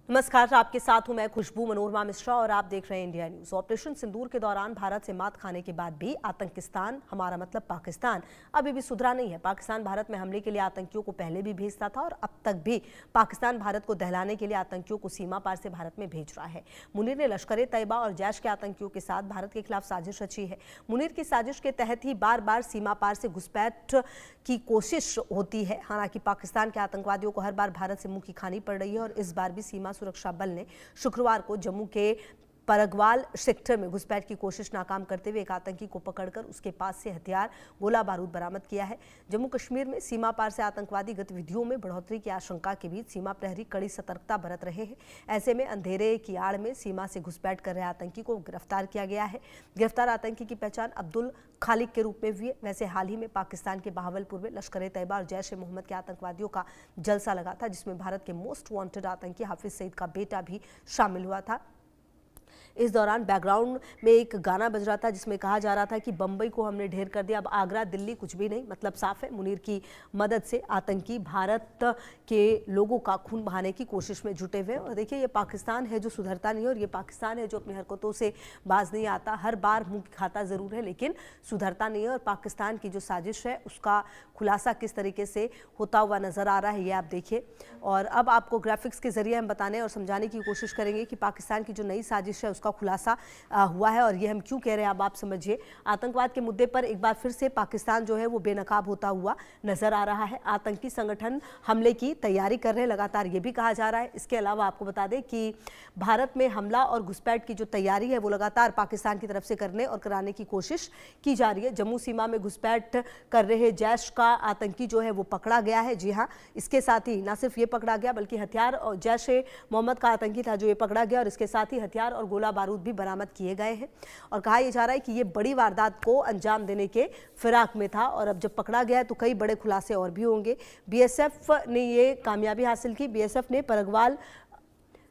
नमस्कार, आपके साथ हूं मैं खुशबू मनोरमा मिश्रा और आप देख रहे हैं इंडिया न्यूज। ऑपरेशन सिंदूर के दौरान भारत से मात खाने के बाद भी आतंकिस्तान, हमारा मतलब पाकिस्तान, अभी भी सुधरा नहीं है। पाकिस्तान भारत में हमले के लिए आतंकियों को पहले भी भेजता था और अब तक भी पाकिस्तान भारत को दहलाने के लिए आतंकियों को सीमा पार से भारत में भेज रहा है। मुनीर ने लश्कर ए तैयबा और जैश के आतंकियों के साथ भारत के खिलाफ साजिश रची है। मुनीर की साजिश के तहत ही बार बार सीमा पार से घुसपैठ की कोशिश होती है। हालांकि पाकिस्तान के आतंकवादियों को हर बार भारत से मुंह की खानी पड़ रही है और इस बार भी सीमा सुरक्षा बल ने शुक्रवार को जम्मू के परगवाल सेक्टर में घुसपैठ की कोशिश नाकाम करते हुए एक आतंकी को पकड़कर उसके पास से हथियार, गोला बारूद बरामद किया है। जम्मू कश्मीर में सीमा पार से आतंकवादी गतिविधियों में बढ़ोतरी की आशंका के बीच सीमा प्रहरी कड़ी सतर्कता बरत रहे हैं। ऐसे में अंधेरे की आड़ में सीमा से घुसपैठ कर रहे आतंकी को गिरफ्तार किया गया है। गिरफ्तार आतंकी की पहचान अब्दुल खालिक के रूप में हुई है। वैसे हाल ही में पाकिस्तान के बहावलपुर में लश्कर ए तैयबा और जैश ए मोहम्मद के आतंकवादियों का जलसा लगा था, जिसमें भारत के मोस्ट वांटेड आतंकी हाफिज सईद का बेटा भी शामिल हुआ था। इस दौरान बैकग्राउंड में एक गाना बज रहा था जिसमें कहा जा रहा था कि बंबई को हमने ढेर कर दिया, अब आगरा दिल्ली कुछ भी नहीं। मतलब साफ है, मुनीर की मदद से आतंकी भारत के लोगों का खून बहाने की कोशिश में जुटे हुए हैं। और देखिए, ये पाकिस्तान है जो सुधरता नहीं है और ये पाकिस्तान है जो अपनी हरकतों से बाज नहीं आता। हर बार मुंह खाता जरूर है लेकिन सुधरता नहीं है। और पाकिस्तान की जो साजिश है उसका खुलासा किस तरीके से होता हुआ नजर आ रहा है, ये आप देखिए। और अब आपको ग्राफिक्स के जरिए हम बताने और समझाने की कोशिश करेंगे कि पाकिस्तान की जो नई साजिश है उसका खुलासा हुआ है और ये हम क्यों कह रहे हैं, अब आप समझिए। आतंकवाद के मुद्दे पर एक बार फिर से पाकिस्तान जो है वो बेनकाब होता हुआ नजर आ रहा है। आतंकी संगठन हमले की तैयारी कर रहे हैं लगातार, ये भी कहा जा रहा है। इसके अलावा आपको बता दें कि भारत में हमला और घुसपैठ की जो तैयारी है वो लगातार पाकिस्तान की तरफ से करने और कराने की कोशिश की जा रही है। जम्मू सीमा में घुसपैठ कर रहे जैश का आतंकी जो है वो पकड़ा गया है। जी हाँ, इसके साथ ही ना सिर्फ ये पकड़ा गया बल्कि हथियार और जैश ए मोहम्मद का आतंकी था जो ये पकड़ा गया और इसके साथ ही हथियार और गोला बारूद भी बरामद किए गए हैं। और कहा यह जा रहा है कि ये बड़ी वारदात को अंजाम देने के फिराक में था और अब जब पकड़ा गया है तो कई बड़े खुलासे और भी होंगे। बीएसएफ ने ये कामयाबी हासिल की। बीएसएफ ने परगवाल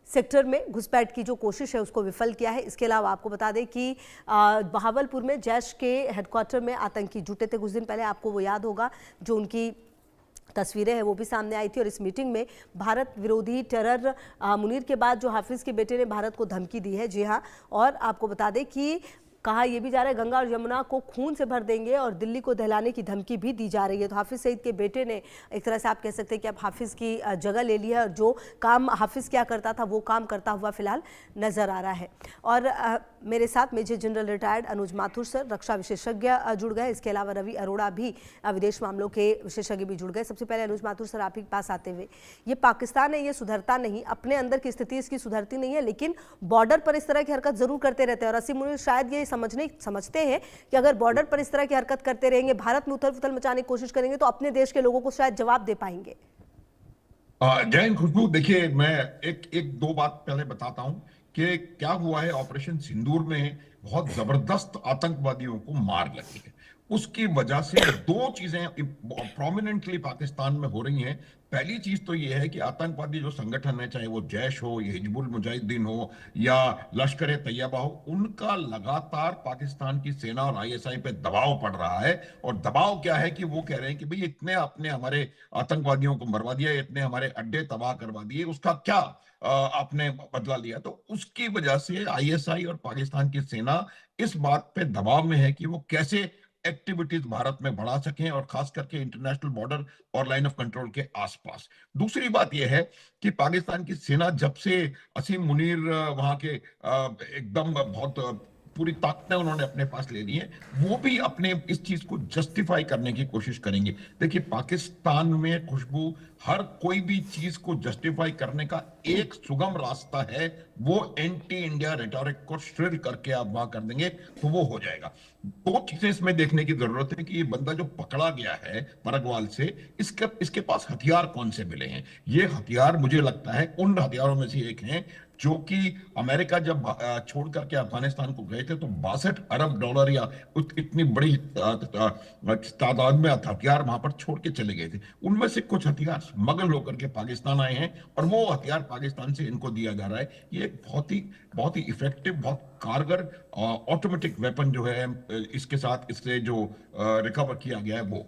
सेक्टर में घुसपैठ की जो कोशिश है उसको विफल किया है। इसके अलावा आपको बता दें कि बहावलपुर में जैश के हेडक्वार्टर में आतंकी जुटे थे कुछ दिन पहले, आपको वो याद होगा, जो उनकी तस्वीरें हैं वो भी सामने आई थी। और इस मीटिंग में भारत विरोधी टेरर मुनीर के बाद जो हाफिज के बेटे ने भारत को धमकी दी है। जी हाँ, और आपको बता दें कि कहा यह भी जा रहा है गंगा और यमुना को खून से भर देंगे और दिल्ली को दहलाने की धमकी भी दी जा रही है। तो हाफिज सईद के बेटे ने एक तरह से आप कह सकते हैं कि अब हाफिज की जगह ले ली है और जो काम हाफिज क्या करता था वो काम करता हुआ फिलहाल नजर आ रहा है। और मेरे साथ मेजर जनरल रिटायर्ड अनुज माथुर सर, रक्षा विशेषज्ञ जुड़ गए। इसके अलावा रवि अरोड़ा भी, विदेश मामलों के विशेषज्ञ भी जुड़ गए। सबसे पहले अनुज माथुर सर, आप ही के पास आते हुए, ये पाकिस्तान है ये सुधरता नहीं, अपने अंदर की स्थिति इसकी सुधरती नहीं है लेकिन बॉर्डर पर इस तरह की हरकत जरूर करते रहते हैं। और असीम मुनीर शायद ये समझते हैं कि अगर बॉर्डर पर इस तरह की हरकत करते रहेंगे, भारत में उथल पुथल मचाने की कोशिश करेंगे तो अपने देश के लोगों को शायद जवाब दे पाएंगे। जय हिंद खुशबू। देखिए, मैं एक दो बात पहले बताता हूं कि क्या हुआ है। ऑपरेशन सिंदूर में बहुत जबरदस्त आतंकवादियों को मार लगी है। उसकी वजह से दो चीजें प्रोमिनेंटली पाकिस्तान में हो रही हैं। पहली चीज तो यह है कि आतंकवादी जो संगठन है, चाहे वो जैश हो, या हिजबुल मुजाहिदीन हो या लश्कर ए तैयबा हो, उनका लगातार पाकिस्तान की सेना और आईएसआई पे दबाव पड़ रहा है। और दबाव क्या है कि वो कह रहे हैं कि भाई इतने आपने हमारे आतंकवादियों को मरवा दिया, इतने हमारे अड्डे तबाह करवा दिए, उसका क्या आपने बदला लिया। तो उसकी वजह से आईएसआई और पाकिस्तान की सेना इस बात पे दबाव में है कि वो कैसे एक्टिविटीज भारत में बढ़ा सकें और खास करके इंटरनेशनल बॉर्डर और लाइन ऑफ कंट्रोल के आसपास। दूसरी बात यह है कि पाकिस्तान की सेना जब से असीम मुनीर वहां के एकदम बहुत पूरी ताकतें उन्होंने अपने पास ले ली हैं, वो भी अपने इस चीज को जस्टिफाई करने की कोशिश करेंगे। देखिए, पाकिस्तान में खुशबू हर कोई भी चीज को जस्टिफाई करने का एक सुगम रास्ता है, वो एंटी इंडिया रेटोरिक को श्रिल करके आप वहां कर देंगे तो वो हो जाएगा। दो चीजें इसमें देखने की जरूरत है कि ये बंदा जो पकड़ा गया है परगवाल से, इसके पास हथियार कौन से मिले हैं। ये हथियार मुझे लगता है उन हथियारों में से एक हैं जो कि अमेरिका जब छोड़ करके अफगानिस्तान को गए थे तो 62 अरब डॉलर या इतनी बड़ी तादाद में हथियार वहां पर छोड़ के चले गए थे। उनमें से कुछ हथियार स्मगल होकर के पाकिस्तान आए हैं और वो हथियार पाकिस्तान से इनको दिया जा रहा है। ये बहुत ही इफेक्टिव, बहुत कारगर ऑटोमेटिक वेपन जो है इसके साथ इससे जो रिकवर किया गया है वो।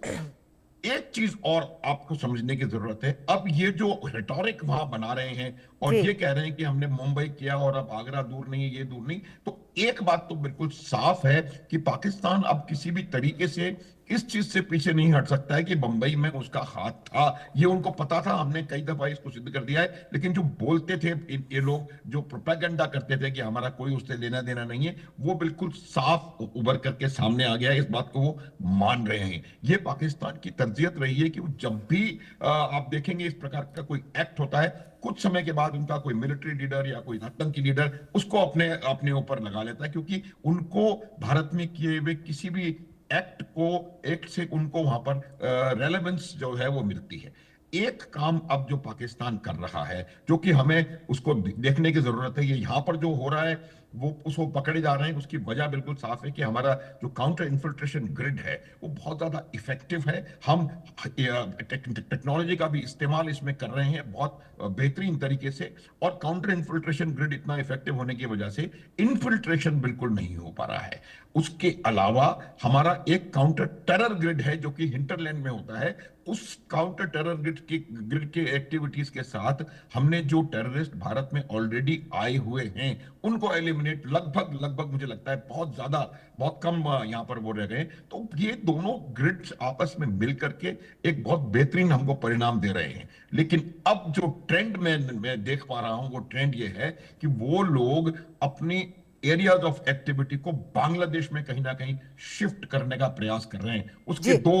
एक चीज और आपको समझने की जरूरत है। अब ये जो रेटोरिक वहां बना रहे हैं और जी ये कह रहे हैं कि हमने मुंबई किया और अब आगरा दूर नहीं है, ये दूर नहीं, तो एक बात तो बिल्कुल साफ है कि पाकिस्तान अब किसी भी तरीके से इस चीज से पीछे नहीं हट सकता है कि बंबई में उसका हाथ था। ये उनको पता था, हमने कई दफा इसको सिद्ध कर दिया है। लेकिन जो बोलते थे ये लोग, जो प्रोपेगेंडा करते थे कि हमारा कोई उससे लेना देना नहीं है, वो बिल्कुल साफ उभर करके सामने आ गया है। इस बात को वो मान रहे हैं। ये पाकिस्तान की तरजीहत रही है कि वो जब भी आप देखेंगे इस प्रकार का कोई एक्ट होता है, कुछ समय के बाद उनका कोई मिलिट्री लीडर या कोई आतंकी लीडर उसको अपने अपने ऊपर लगा लेता है, क्योंकि उनको भारत में किए हुए किसी भी एक्ट से उनको वहां पर रेलेवेंस जो है वो मिलती है। एक काम अब जो पाकिस्तान कर रहा है, जो कि हमें उसको देखने की जरूरत है, ये यहां पर जो हो रहा है वो उसको पकड़े जा रहे हैं। उसकी वजह बिल्कुल साफ है कि हमारा जो काउंटर इन्फिल्ट्रेशन ग्रिड है वो बहुत ज्यादा इफेक्टिव है। हम टेक्नोलॉजी का भी इस्तेमाल इसमें कर रहे हैं बहुत बेहतरीन तरीके से, और काउंटर इन्फिल्ट्रेशन ग्रिड इतना इफेक्टिव होने की वजह से इन्फिल्ट्रेशन बिल्कुल नहीं हो पा रहा है। उसके अलावा हमारा एक काउंटर टेरर ग्रिड है जो कि हिंटरलैंड में होता है। उस काउंटर टेरर ग्रिड के एक्टिविटीज के साथ हमने जो टेररिस्ट भारत में ऑलरेडी आए हुए हैं उनको एलिमिनेट लगभग लगभग मुझे लगता है बहुत कम यहां पर वो रह गए। तो ये दोनों ग्रिड्स आपस में मिलकर के एक बहुत बेहतरीन हमको परिणाम दे रहे हैं। लेकिन अब जो ट्रेंड मैं देख पा रहा हूं, वो ट्रेंड ये है कि वो लोग अपनी एरियाज ऑफ एक्टिविटी को बांग्लादेश में कहीं ना कहीं शिफ्ट करने का प्रयास कर रहे हैं। उसके जी दो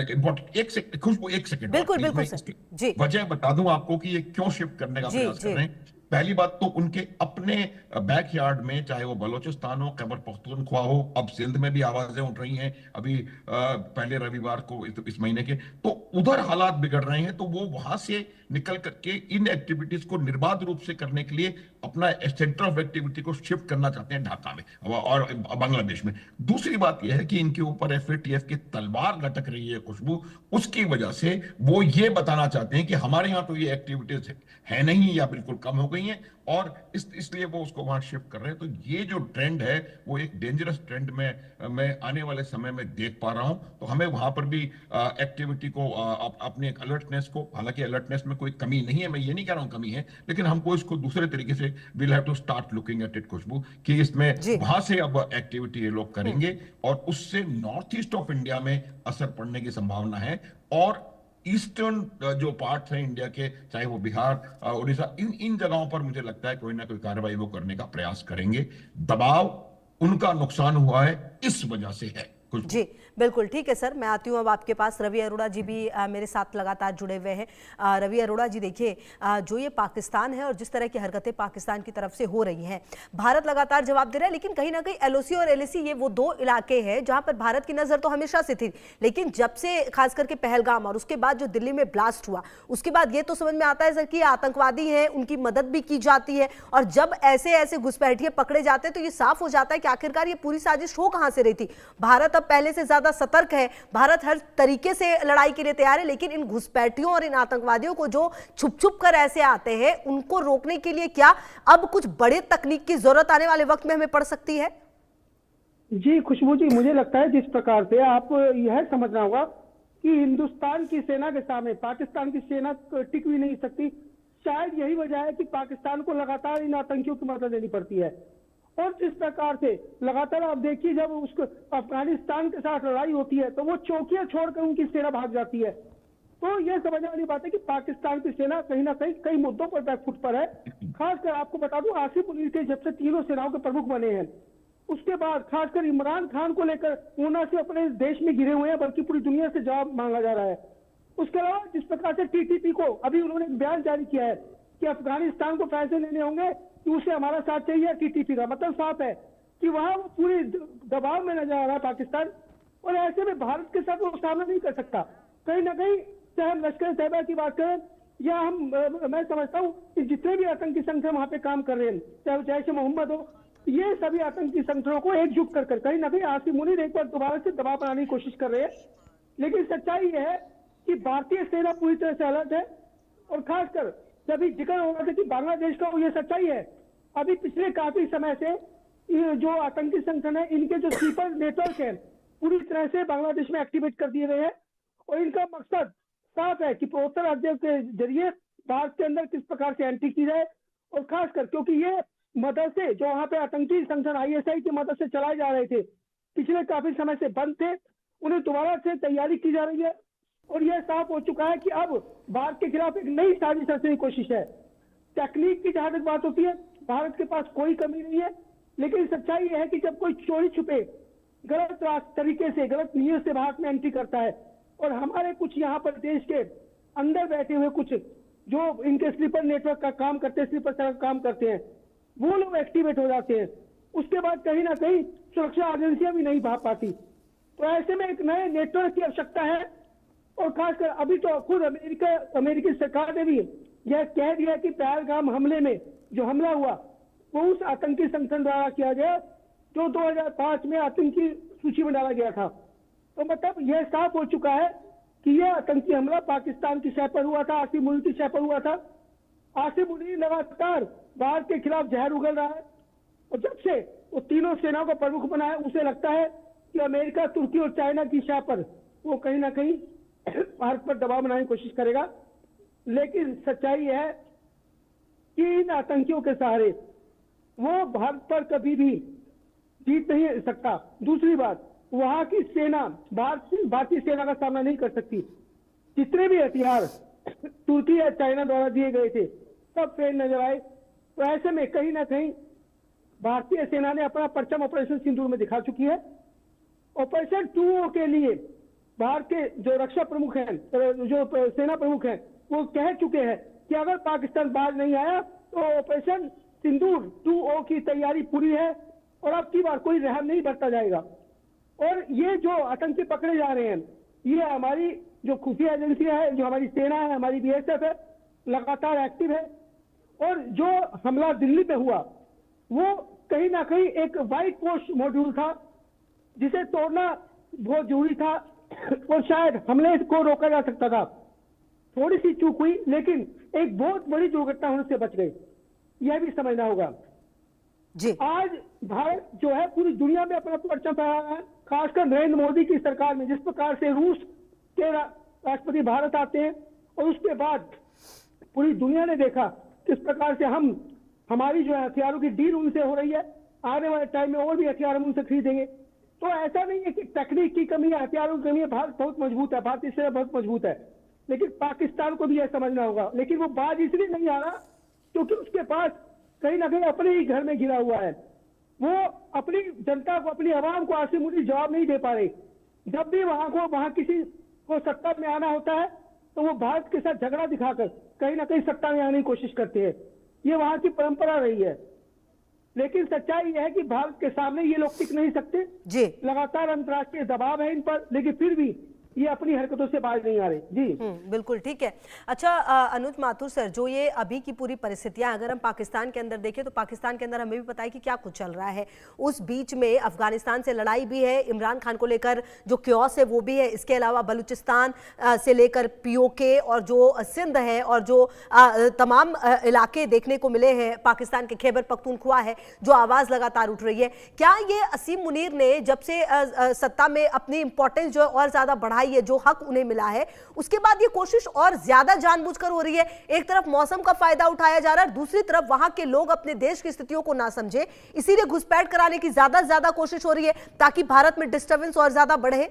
इम्पोर्टेंट, खुशबू एक सेकंड और बिल्कुल प्लीज, बिल्कुल मैं सर। इसकी जी वजह बता दूं आपको कि ये क्यों शिफ्ट करने का जी प्रयास कर जी रहे हैं। पहली बात तो उनके अपने बैकयार्ड में, चाहे वो बलोचिस्तान हो, खैबर पख्तूनख्वा हो, अब सिंध में भी आवाजें उठ रही हैं अभी पहले रविवार को इस महीने के, तो उधर हालात बिगड़ रहे हैं। तो वो वहां से निकल करके इन एक्टिविटीज को निर्बाध रूप से करने के लिए अपना सेंटर ऑफ एक्टिविटी को शिफ्ट करना चाहते हैं ढाका में और बांग्लादेश में। दूसरी बात यह है कि इनके ऊपर एफएटीएफ की तलवार लटक रही है खुशबू। उसकी वजह से वो ये बताना चाहते हैं कि हमारे यहाँ तो ये एक्टिविटीज है नहीं या बिल्कुल कम हो गई हैं, और इसलिए वो उसको वहां शिफ्ट कर रहे हैं। तो ये जो ट्रेंड है वो एक डेंजरस ट्रेंड में मैं आने वाले समय में देख पा रहा हूं। तो हमें वहां पर भी एक्टिविटी को अपने एक अलर्टनेस को, हालांकि अलर्टनेस में कोई कमी नहीं है, मैं ये नहीं कह रहा हूं कमी है, लेकिन हमको इसको दूसरे तरीके से will have to start looking at it खुशबू, कि इसमें जी वहां से अब एक्टिविटी ये लोग करेंगे और उससे नॉर्थ ईस्ट ऑफ इंडिया में असर पड़ने की संभावना है। और ईस्टर्न जो पार्ट है इंडिया के, चाहे वो बिहार उड़ीसा, इन इन जगहों पर मुझे लगता है कोई ना कोई कार्रवाई वो करने का प्रयास करेंगे। दबाव, उनका नुकसान हुआ है इस वजह से है। जी बिल्कुल ठीक है सर। मैं आती हूँ अब आपके पास। रवि अरोड़ा जी भी मेरे साथ लगातार जुड़े हुए हैं। रवि अरोड़ा जी देखिए, जो ये पाकिस्तान है और जिस तरह की हरकतें पाकिस्तान की तरफ से हो रही हैं, भारत लगातार जवाब दे रहा है, लेकिन कहीं ना कहीं एलओसी और एलएसी ये वो दो इलाके हैं जहां पर भारत की नजर तो हमेशा से थी, लेकिन जब से खास करके पहलगाम और उसके बाद जो दिल्ली में ब्लास्ट हुआ, उसके बाद ये तो समझ में आता है सर कि आतंकवादी हैं, उनकी मदद भी की जाती है, और जब ऐसे ऐसे घुसपैठिए पकड़े जाते हैं तो ये साफ हो जाता है कि आखिरकार ये पूरी साजिश हो कहां से रही थी। भारत अब पहले से ज्यादा सतर्क है, भारत हर तरीके से लड़ाई के लिए तैयार है, लेकिन इन घुसपैठियों और इन आतंकवादियों को जो छुप छुप कर ऐसे आते हैं, उनको रोकने के लिए क्या अब कुछ बड़े तकनीक की जरूरत आने वाले वक्त में हमें पड़ सकती है? जी खुशबू जी, मुझे लगता है जिस प्रकार से आप यह समझना होगा कि हिंदुस्तान की सेना के सामने पाकिस्तान की सेना टिक भी नहीं सकती। शायद यही वजह है कि पाकिस्तान को लगातार इन आतंकियों की मदद लेनी पड़ती है। और जिस प्रकार से लगातार आप देखिए, जब उसको अफगानिस्तान के साथ लड़ाई होती है तो वो चौकियां छोड़कर उनकी सेना भाग जाती है। तो यह समझने वाली बात है कि पाकिस्तान की सेना कहीं ना कहीं कई मुद्दों पर बैकफुट पर है। खासकर आपको बता दूं, आसिफ मुनीर थे जब से तीनों सेनाओं के प्रमुख बने हैं, उसके बाद खासकर इमरान खान को लेकर वो न सिर्फ अपने देश में घिरे हुए हैं बल्कि पूरी दुनिया से जवाब मांगा जा रहा है। उसके अलावा जिस प्रकार से टीटीपी को अभी उन्होंने एक बयान जारी किया है कि अफगानिस्तान को फैसले लेने होंगे कि उसे हमारा साथ चाहिए, टीटीपी का मतलब साफ है कि वहां वो पूरी दबाव में नजर आ रहा है पाकिस्तान, और ऐसे में भारत के साथ वो सामना नहीं कर सकता। कहीं ना कहीं चाहे हम लश्कर तैयबा की बात करें या मैं समझता हूँ कि जितने भी आतंकी संगठन वहां पे काम कर रहे हैं, चाहे जैश मोहम्मद हो, ये सभी आतंकी संगठनों को एकजुट कर कहीं ना कहीं आसिफ मुनीर एक बार दोबारा से दबाव बनाने की कोशिश कर रहे हैं। लेकिन सच्चाई यह है कि भारतीय सेना पूरी तरह से अलर्ट है, और खासकर जब जिक्र हो रहा था कि बांग्लादेश का, ये सच्चाई है अभी पिछले काफी समय से जो आतंकी संगठन है, इनके जो स्लीपर नेटवर्क है पूरी तरह से बांग्लादेश में एक्टिवेट कर दिए गए हैं, और इनका मकसद साफ है कि पूर्वोत्तर राज्यों के जरिए भारत के अंदर किस प्रकार से एंट्री की जाए, और खासकर क्योंकि ये मदरसे जो वहां पे आतंकी संगठन ISI की मदद से चलाए जा रहे थे, पिछले काफी समय से बंद थे, उन्हें दोबारा से तैयारी की जा रही है। और यह साफ हो चुका है कि अब भारत के खिलाफ एक नई साजिश रचने की कोशिश है। टेक्निक की जहां तक बात होती है, भारत के पास कोई कमी नहीं है, लेकिन सच्चाई यह है कि जब कोई चोरी छुपे गलत तरीके से, गलत नीयत से भारत में एंट्री करता है, और हमारे कुछ यहाँ पर देश के अंदर बैठे हुए कुछ जो इनके स्लीपर नेटवर्क का काम करते हैं, स्लीपर सेल का काम करते हैं, वो लोग एक्टिवेट हो जाते हैं, उसके बाद कहीं ना कहीं सुरक्षा एजेंसियां भी नहीं भाग पाती। तो ऐसे में एक नए नेटवर्क की आवश्यकता है। और खासकर अभी तो खुद अमेरिकी सरकार ने भी यह कह दिया कि पहलगाम हमले में जो हमला हुआ वो उस आतंकी संगठन द्वारा किया गया जो 2005 में आतंकी सूची में डाला गया था। तो मतलब यह साफ हो चुका है कि यह आतंकी हमला पाकिस्तान की शह पर हुआ था, आसिम मुनीर की शह पर हुआ था। आसिम मुनीर लगातार भारत के खिलाफ जहर उगल रहा है, और जब से वो तीनों सेनाओं का प्रमुख बना है, उसे लगता है कि अमेरिका, तुर्की और चाइना की शह पर वो कहीं ना कहीं भारत पर दबाव बनाने की कोशिश करेगा। लेकिन सच्चाई यह है कि इन आतंकियों के सहारे वो भारत पर कभी भी जीत नहीं सकता। दूसरी बात, वहां की सेना भारतीय सेना का सामना नहीं कर सकती। जितने भी हथियार तुर्की या चाइना द्वारा दिए गए थे सब फेल नजर आए। तो ऐसे में कहीं ना कहीं भारतीय सेना ने अपना परचम ऑपरेशन सिंदूर में दिखा चुकी है। ऑपरेशन 2O के लिए भारत के जो रक्षा प्रमुख हैं, जो सेना प्रमुख हैं, वो कह चुके हैं कि अगर पाकिस्तान बाहर नहीं आया तो ऑपरेशन सिंदूर 2O की तैयारी पूरी है और अब की बार कोई रहम नहीं बरता जाएगा। और ये जो आतंकी पकड़े जा रहे हैं, ये हमारी जो खुफिया एजेंसियां है, जो हमारी सेना है, हमारी BSF है, लगातार एक्टिव है। और जो हमला दिल्ली पे हुआ वो कहीं ना कहीं एक व्हाइट पोस्ट मॉड्यूल था जिसे तोड़ना बहुत जरूरी था, और शायद हमले को रोका जा सकता था। थोड़ी सी चूक हुई, लेकिन एक बहुत बड़ी दुर्घटना होने से बच गई, यह भी समझना होगा जी। आज भारत जो है पूरी दुनिया में अपना परचम फहरा रहा है, खासकर नरेंद्र मोदी की सरकार में। जिस प्रकार से रूस के राष्ट्रपति भारत आते हैं और उसके बाद पूरी दुनिया ने देखा किस प्रकार से हमारी जो है हथियारों की डील उनसे हो रही है, आने वाले टाइम में और भी हथियार हम उनसे खरीदेंगे। तो ऐसा नहीं है कि तकनीक की कमी है, हथियारों की कमी है। भारत बहुत मजबूत है, भारतीय सेना बहुत मजबूत है, लेकिन पाकिस्तान को भी यह समझना होगा। लेकिन वो बाज इसलिए नहीं आ रहा क्योंकि उसके पास कहीं ना कहीं अपने ही घर में गिरा हुआ है। वो अपनी जनता को, अपनी आवाम को आसिम मुनीर जवाब नहीं दे पा रहे। जब भी वहां किसी को सत्ता में आना होता है तो वो भारत के साथ झगड़ा दिखाकर कहीं ना कहीं सत्ता में आने की कोशिश करते हैं। ये वहां की परंपरा रही है। लेकिन सच्चाई यह है कि भारत के सामने ये लोग टिक नहीं सकते जी। लगातार अंतर्राष्ट्रीय दबाव है इन पर, लेकिन फिर भी ये अपनी हरकतों से बाज नहीं आ रहे। जी बिल्कुल ठीक है। अच्छा अनुज माथुर सर, जो ये अभी की पूरी परिस्थितियां अगर हम पाकिस्तान के अंदर देखें तो पाकिस्तान के अंदर हमें भी पता है कि क्या कुछ चल रहा है। उस बीच में अफगानिस्तान से लड़ाई भी है, इमरान खान को लेकर जो क्योस है वो भी है, इसके अलावा बलूचिस्तान से लेकर POK और जो सिंध है और जो तमाम इलाके देखने को मिले हैं, पाकिस्तान के खैबर पख्तूनख्वा है जो आवाज लगातार उठ रही है। क्या ये असीम मुनीर ने जब से सत्ता में अपनी इंपॉर्टेंस जो और ज्यादा बढ़ाई है, जो हक उन्हें मिला है, उसके बाद ये कोशिश और ज्यादा जानबूझकर हो रही है? एक तरफ मौसम का फायदा उठाया जा रहा है, दूसरी तरफ वहां के लोग अपने देश की स्थितियों को ना समझे, इसीलिए घुसपैठ कराने की ज्यादा कोशिश हो रही है ताकि भारत में डिस्टर्बेंस और ज्यादा बढ़े।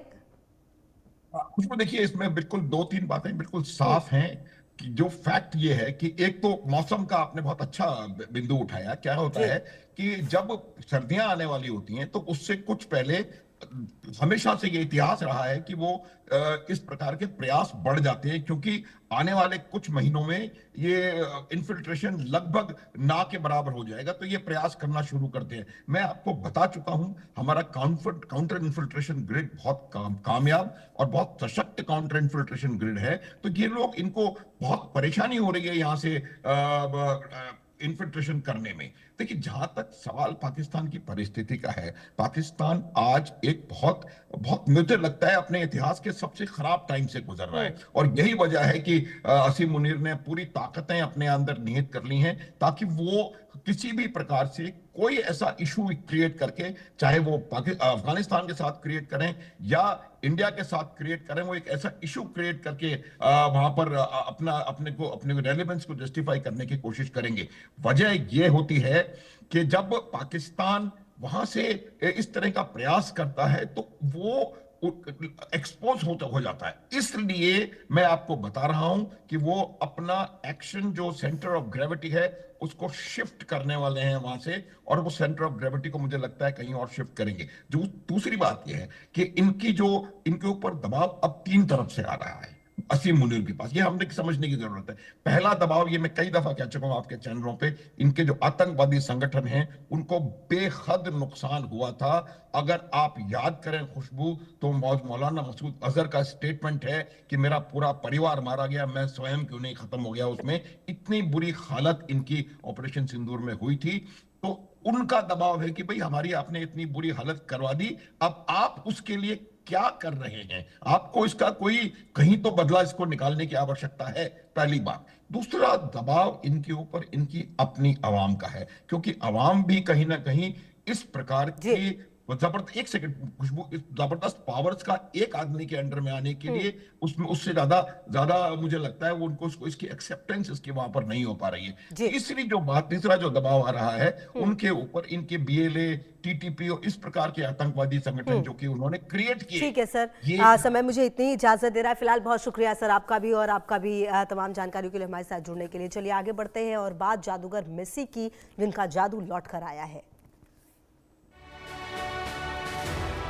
खुशबू देखिए, इसमें बिल्कुल 2-3 बातें बिल्कुल साफ हैं कि जो फैक्ट ये है कि एक तो मौसम का आपने बहुत अच्छा बिंदु उठाया। क्या होता है कि जब सर्दियां आने वाली होती हैं तो उससे कुछ पहले हमेशा से ये इतिहास रहा है कि वो इस प्रकार के प्रयास बढ़ जाते हैं, क्योंकि आने वाले कुछ महीनों में ये इन्फिल्ट्रेशन लगभग ना के बराबर हो जाएगा, तो ये प्रयास करना शुरू करते हैं। मैं आपको बता चुका हूं, हमारा काउंटर इन्फिल्ट्रेशन ग्रिड बहुत कामयाब और बहुत सशक्त काउंटर इन्फिल्ट्रेशन ग्रिड है। तो ये लोग, इनको बहुत परेशानी हो रही है यहां से इन्फिल्ट्रेशन करने में। देखिए, जहां तक सवाल पाकिस्तान की परिस्थिति का है, पाकिस्तान आज एक बहुत मुझे लगता है अपने इतिहास के सबसे खराब टाइम से गुजर रहा है, और यही वजह है कि असीम मुनीर ने पूरी ताकतें अपने अंदर निहित कर ली हैं ताकि वो किसी भी प्रकार से कोई ऐसा इशू क्रिएट करके, चाहे वो अफगानिस्तान के साथ क्रिएट करें या इंडिया के साथ क्रिएट करें, वो एक ऐसा इशू क्रिएट करके वहां पर अपने रेलेवेंस को जस्टिफाई करने की कोशिश करेंगे। वजह यह होती है कि जब पाकिस्तान वहां से इस तरह का प्रयास करता है तो वो एक्सपोज हो जाता है। इसलिए मैं आपको बता रहा हूं कि वो अपना एक्शन, जो सेंटर ऑफ ग्रेविटी है, उसको शिफ्ट करने वाले हैं वहां से, और वो सेंटर ऑफ ग्रेविटी को मुझे लगता है कहीं और शिफ्ट करेंगे। जो दूसरी बात यह है कि इनके ऊपर दबाव अब 3 तरफ से आ रहा है असीम मुनीर के पास। ये हमने समझने की जरूरत है। पहला दबाव, ये मैं कई दफा कह चुका हूं आपके चैनलों पे, इनके जो आतंकवादी संगठन हैं उनको बेहद नुकसान हुआ था। अगर आप याद करें खुशबू, तो मौलाना मसूद अजहर का स्टेटमेंट है कि मेरा पूरा परिवार मारा गया, मैं स्वयं क्यों नहीं खत्म हो गया उसमें। इतनी बुरी हालत इनकी ऑपरेशन सिंदूर में हुई थी। तो उनका दबाव है कि भाई हमारी आपने इतनी बुरी हालत करवा दी, अब आप उसके लिए क्या कर रहे हैं, आपको इसका कोई कहीं तो बदला इसको निकालने की आवश्यकता है, पहली बात। दूसरा दबाव इनके ऊपर इनकी अपनी आवाम का है, क्योंकि आवाम भी कहीं ना कहीं इस प्रकार की जबरदस्त, एक सेकंड खुशबू, इस जबरदस्त पावर्स का एक आदमी के अंडर में आने के लिए उसमें उससे ज्यादा मुझे लगता है वो उनको इसकी एक्सेप्टेंस इसकी वहां पर नहीं हो पा रही है। तीसरा जो दबाव आ रहा है उनके ऊपर इनके BLA, TTP और इस प्रकार के आतंकवादी संगठन जो कि उन्होंने क्रिएट किए। ठीक है सर, समय मुझे इतनी इजाजत दे रहा है फिलहाल। बहुत शुक्रिया सर आपका भी, और आपका भी तमाम जानकारियों के लिए हमारे साथ जुड़ने के लिए। चलिए आगे बढ़ते हैं और बात जादूगर मेसी की, जिनका जादू लौट कर आया है।